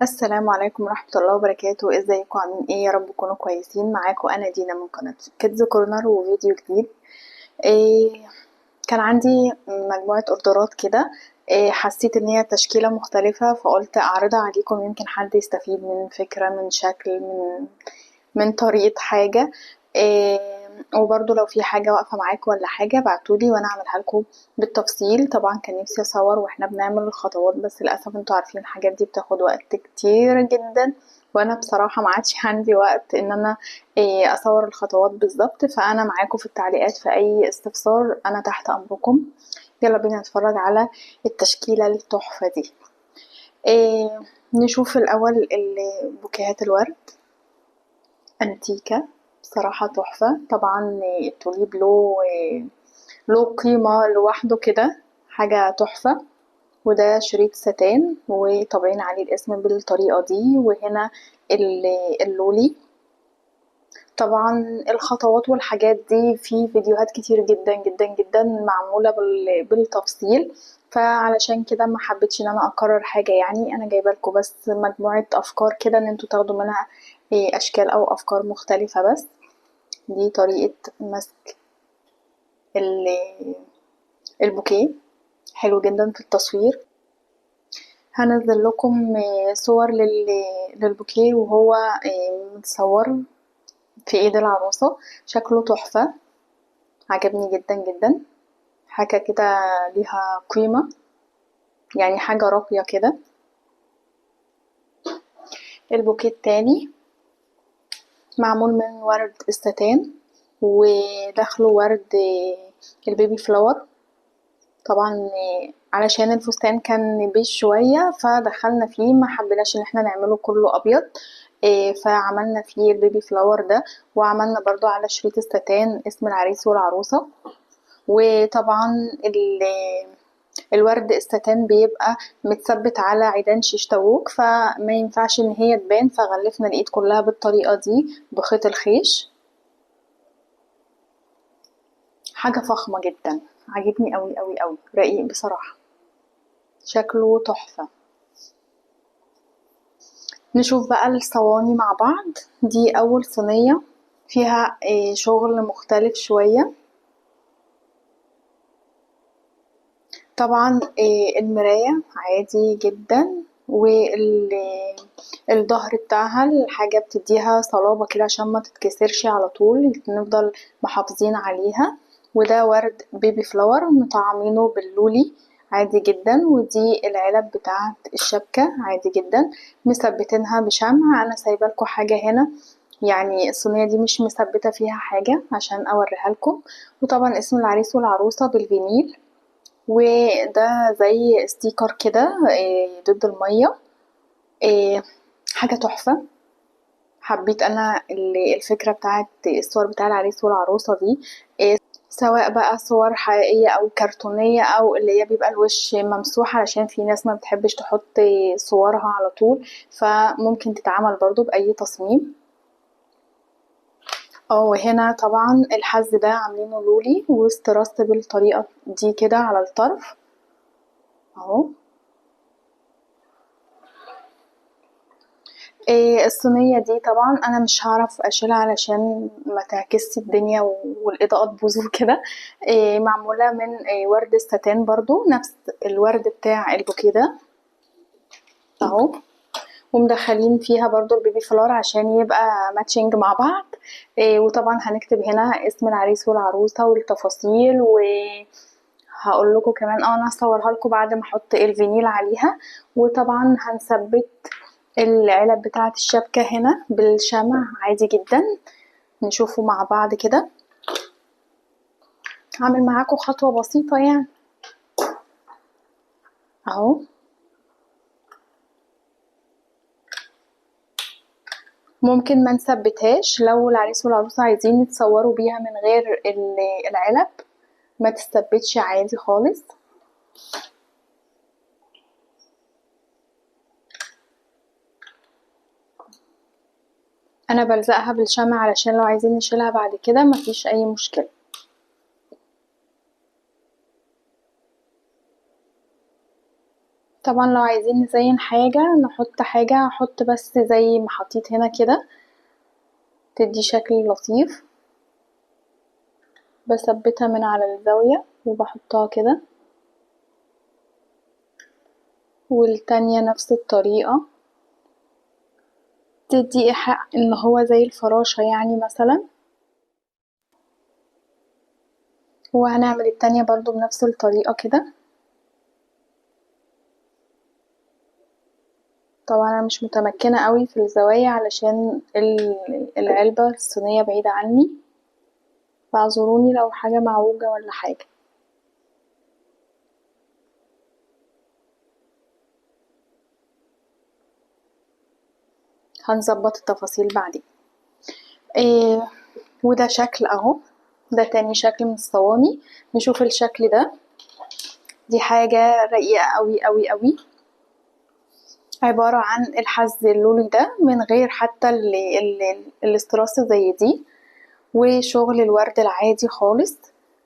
السلام عليكم ورحمة الله وبركاته. ازيكم عاملين ايه؟ يا رب تكونوا كويسين. معاكم انا دينا من قناة كيدز كورنر وفيديو جديد. إيه كان عندي مجموعة اوردرات كده. حسيت ان هي تشكيلة مختلفة فقلت اعرضها عليكم، يمكن حد يستفيد من فكرة، من شكل، من طريقة حاجة. وبرضو لو في حاجة واقفة معاكم ولا حاجة بعتولي وانا اعملها لكم بالتفصيل. طبعا كان نفسي اصور واحنا بنعمل الخطوات، بس للاسف انتوا عارفين الحاجات دي بتاخد وقت كتير جدا، وانا بصراحة ما عادش عندي وقت ان انا اصور الخطوات بالظبط. فانا معاكم في التعليقات في اي استفسار، انا تحت امركم. يلا بينا نتفرج على التشكيلة التحفة دي. نشوف الاول بوكيهات الورد انتيكة، بصراحة تحفة. طبعا التوليب له قيمة لوحده كده، حاجة تحفة. وده شريط ستان وطابعين عليه الاسم بالطريقة دي، وهنا اللولي. طبعا الخطوات والحاجات دي في فيديوهات كتير جدا جدا جدا معمولة بالتفصيل، فعلشان كده ما حبيتش ان انا اكرر حاجة. يعني انا جايبه لكم بس مجموعة افكار كده ان انتوا تاخدوا منها اشكال او افكار مختلفة. بس دي طريقة مسك البوكيه، حلو جدا في التصوير. هنزل لكم صور للبوكيه وهو متصور في ايد العروسة، شكله تحفة، عجبني جدا جدا. حاجة كده ليها قيمة، يعني حاجة راقية كده. البوكيه التاني معمول من ورد الستان وداخله ورد البيبي فلاور. طبعا علشان الفستان كان بيج شوية فدخلنا فيه، ما حبيناش ان احنا نعمله كله ابيض. فعملنا فيه البيبي فلاور ده، وعملنا برضو على شريط الستان اسم العريس والعروسة. وطبعا الورد الستان بيبقى متثبت على عيدان شيش تاووك، فما ينفعش ان هي تبان، فغلفنا الايد كلها بالطريقة دي بخيط الخيش. حاجة فخمة جدا، عجبني قوي قوي قوي، رقيق بصراحة، شكله تحفة. نشوف بقى الصواني مع بعض. دي اول صينية فيها شغل مختلف شوية. طبعا المراية عادي جدا، والظهر بتاعها الحاجة بتديها صلابة كده عشان ما تتكسرش على طول، نفضل محافظين عليها. وده ورد بيبي فلاور مطعمينه باللولي عادي جدا. ودي العلب بتاعت الشبكة عادي جدا، مثبتينها بشمع. انا سايبه لكم حاجة هنا، يعني الصينية دي مش مثبتة فيها حاجة عشان اوريها لكم. وطبعا اسم العريس والعروسة بالفينيل، وده زي ستيكر كده ضد المية. حاجة تحفة. حبيت انا الفكرة بتاعت الصور بتاع العريس والعروسة دي، سواء بقى صور حقيقية او كرتونية او اللي هي بيبقى الوش ممسوح، علشان في ناس ما بتحبش تحط صورها على طول، فممكن تتعمل برضو بأي تصميم. وهنا طبعا الحز ده عاملينه لولي واسترست بالطريقة دي كده على الطرف اهو. الصينية دي طبعا انا مش هعرف اشيلها علشان ما تعكسش الدنيا والاضاءة تبوظ وكده. معمولة من ورد الستان، برضو نفس الورد بتاع البوكيه ده اهو. ومدخلين فيها برضو البيبي فلار عشان يبقى ماتشنج مع بعض. وطبعا هنكتب هنا اسم العريس والعروسة والتفاصيل. وهقول لكم كمان انا هصورها لكم بعد ما احط الفينيل عليها. وطبعا هنثبت العلب بتاعة الشبكة هنا بالشمع عادي جدا. نشوفه مع بعض كده، هعمل معاكم خطوة بسيطة يعني اهو. ممكن ما نثبتهاش لو العريس والعروسة عايزين يتصوروا بيها من غير العلب، ما تثبتش عادي خالص. انا بلزقها بالشمع علشان لو عايزين نشيلها بعد كده مفيش اي مشكلة. طبعا لو عايزين نزين حاجة نحط حاجة، هحط بس زي ما حطيت هنا كده تدي شكل لطيف. بثبتها من على الزاوية وبحطها كده، والتانية نفس الطريقة تدي ايحاء ان هو زي الفراشة يعني مثلا. وهنعمل التانية برضو بنفس الطريقة كده. طبعا انا مش متمكنة قوي في الزوايا علشان العلبة الصينية بعيدة عني، فاعذروني لو حاجة معوجة ولا حاجة. هنظبط التفاصيل بعدين. إيه، وده شكل اهو، ده تاني شكل من الصواني. نشوف الشكل ده. دي حاجة رقيقة قوي قوي قوي، عبارة عن الحز اللولي ده من غير حتى الاستراس زي دي، وشغل الورد العادي خالص.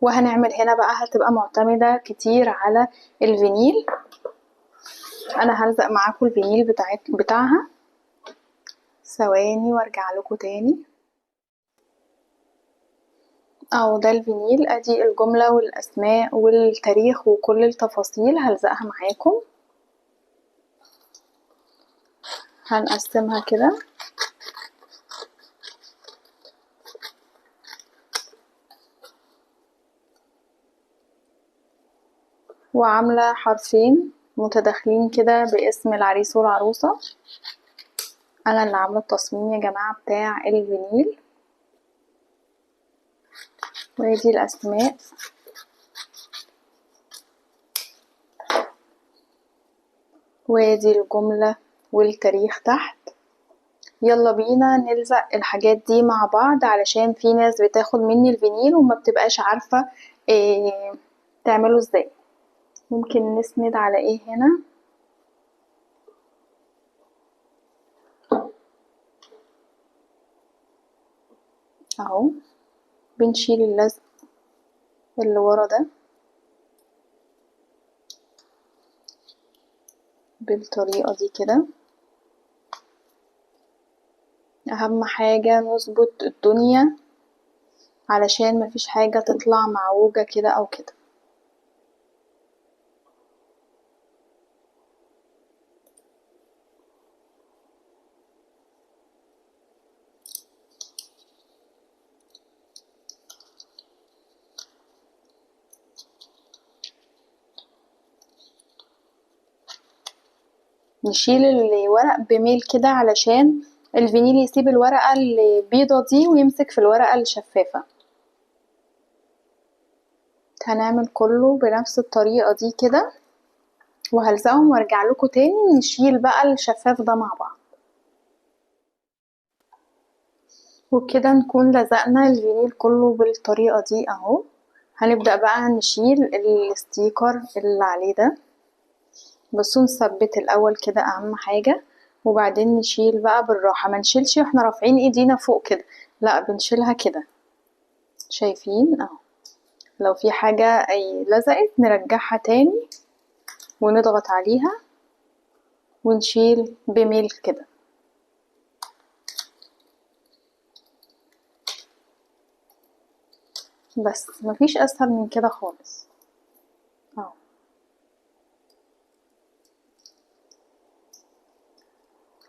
وهنعمل هنا بقى هتبقى معتمدة كتير على الفينيل. انا هلزق معاكم الفينيل بتاعها ثواني وارجع لكم تاني. اهو ده الفينيل، ادي الجملة والاسماء والتاريخ وكل التفاصيل هلزقها معاكم. هنقسمها كده وعاملة حرفين متداخلين كده باسم العريس والعروسة. انا اللي عاملة التصميم يا جماعة بتاع الفينيل. ودي الاسماء، ودي الجملة والتاريخ تحت. يلا بينا نلزق الحاجات دي مع بعض، علشان في ناس بتاخد مني الفينيل وما بتبقاش عارفة إيه تعمله ازاي. ممكن نسند على ايه هنا اهو. بنشيل اللزق اللي ورا ده بالطريقة دي كده. اهم حاجة نظبط الدنيا علشان مفيش حاجة تطلع معوجة كده او كده. نشيل الورق بميل كده علشان الفينيل يسيب الورقة البيضة دي ويمسك في الورقة الشفافة. هنعمل كله بنفس الطريقة دي كده وهلزقهم وارجع لكم تاني نشيل بقى الشفاف ده مع بعض. وبكده نكون لزقنا الفينيل كله بالطريقة دي اهو. هنبدأ بقى نشيل الستيكر اللي عليه ده، بس نثبت الاول كده اهم حاجة، وبعدين نشيل بقى بالراحة. ما نشيلش واحنا رافعين ايدينا فوق كده، لا بنشيلها كده. شايفين اهو. لو في حاجة اي لزقت نرجعها تاني ونضغط عليها ونشيل بميل كده. بس مفيش اسهل من كده خالص اهو.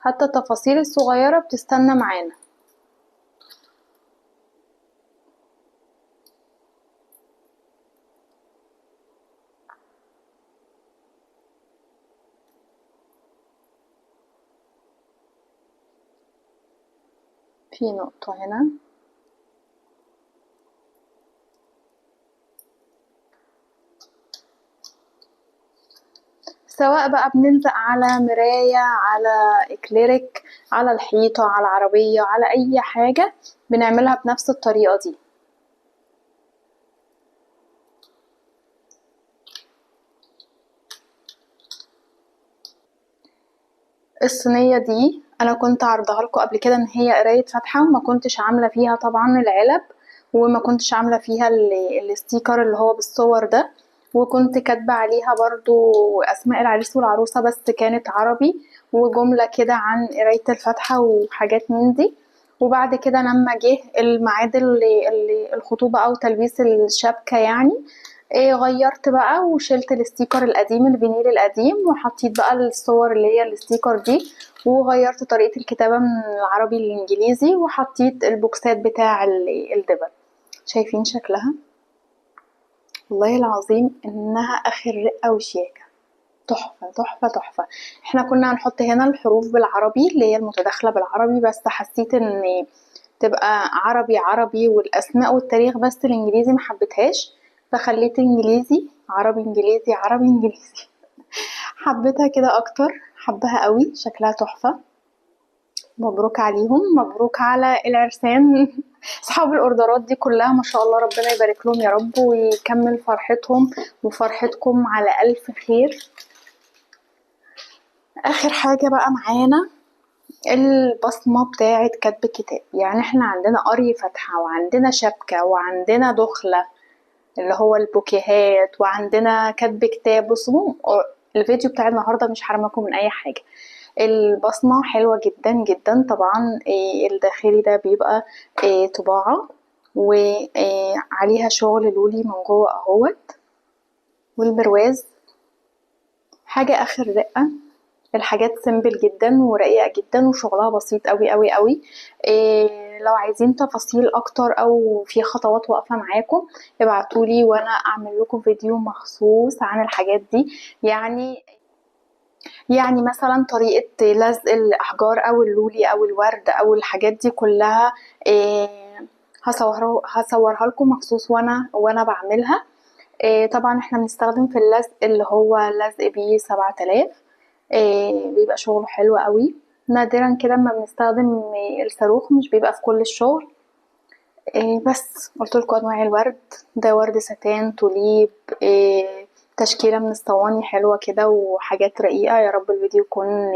حتى التفاصيل الصغيرة بتستنى معانا. في نقطة هنا سواء بقى بنلزق على مراية، على اكليريك، على الحيطة، على عربية، على اي حاجة بنعملها بنفس الطريقة دي. الصينية دي انا كنت عرضها لكم قبل كده ان هي قراية فاتحة، وما كنتش عاملة فيها طبعا العلب، وما كنتش عاملة فيها الستيكر اللي هو بالصور ده. وكنت كاتبة عليها برضو اسماء العريس والعروسة بس كانت عربي، وجملة كده عن قراية الفاتحة وحاجات من دي. وبعد كده لما جه الميعاد اللي الخطوبة او تلبيس الشبكة يعني، غيرت بقى وشلت الستيكر القديم الفينيل القديم، وحطيت بقى الصور اللي هي الستيكر دي، وغيرت طريقة الكتابة من العربي للإنجليزي، وحطيت البوكسات بتاع الدبل. شايفين شكلها؟ والله العظيم إنها آخر رقة وشياكة، تحفة تحفة تحفة. احنا كنا هنحط هنا الحروف بالعربي اللي هي المتداخلة بالعربي، بس حسيت ان تبقى عربي عربي والأسماء والتاريخ بس الإنجليزي محبتهاش، فخليت إنجليزي عربي إنجليزي عربي إنجليزي. حبيتها كده أكتر، حبها قوي، شكلها تحفة. مبروك عليهم، مبروك على العرسان. اصحاب الاوردرات دي كلها ما شاء الله، ربنا يبارك لهم يا رب ويكمل فرحتهم وفرحتكم على الف خير. اخر حاجة بقى معانا البصمة بتاعة كتب الكتاب. يعني احنا عندنا قري فاتحة، وعندنا شبكة، وعندنا دخلة اللي هو البوكيهات، وعندنا كتب كتاب. بصوا الفيديو بتاع النهاردة مش حرمكم من اي حاجة. البصمة حلوة جدا جدا طبعا. الداخلي ده بيبقى طباعة، وعليها شغل لولي من جوه اهوت، والبرواز حاجة اخر رقة. الحاجات سيمبل جدا ورقيقة جدا وشغلها بسيط قوي قوي قوي. لو عايزين تفاصيل اكتر او في خطوات واقفة معاكم ابعتولي وانا اعمل لكم فيديو مخصوص عن الحاجات دي. يعني مثلا طريقة لزق الأحجار أو اللولي أو الورد أو الحاجات دي كلها، هصورها لكم مخصوص وأنا بعملها. طبعا احنا بنستخدم في اللزق اللي هو لزق بيه 7000. بيبقى شغله حلو قوي. نادرا كده ما بنستخدم الصاروخ، مش بيبقى في كل الشغل. بس قلت لكم انواع الورد، ده ورد ستان توليب، تشكيلة من الصواني حلوة كده وحاجات رقيقة. يا رب الفيديو يكون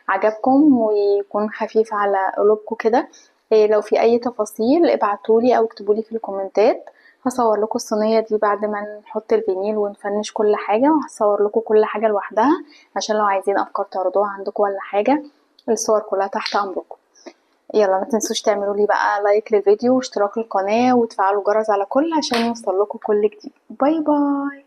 عجبكم ويكون خفيف على قلوبكم كده. لو في اي تفاصيل ابعتولي او اكتبولي في الكومنتات. هصور لكم الصينية دي بعد ما نحط الفينيل ونفنش كل حاجة، وهصور لكم كل حاجة لوحدها عشان لو عايزين افكار تعرضوها عندكم ولا حاجة. الصور كلها تحت امركم. يلا ما تنسوش تعملوا لي بقى لايك للفيديو واشتراك للقناة وتفعلوا الجرس على كل عشان يوصل لكم كل جديد. باي باي.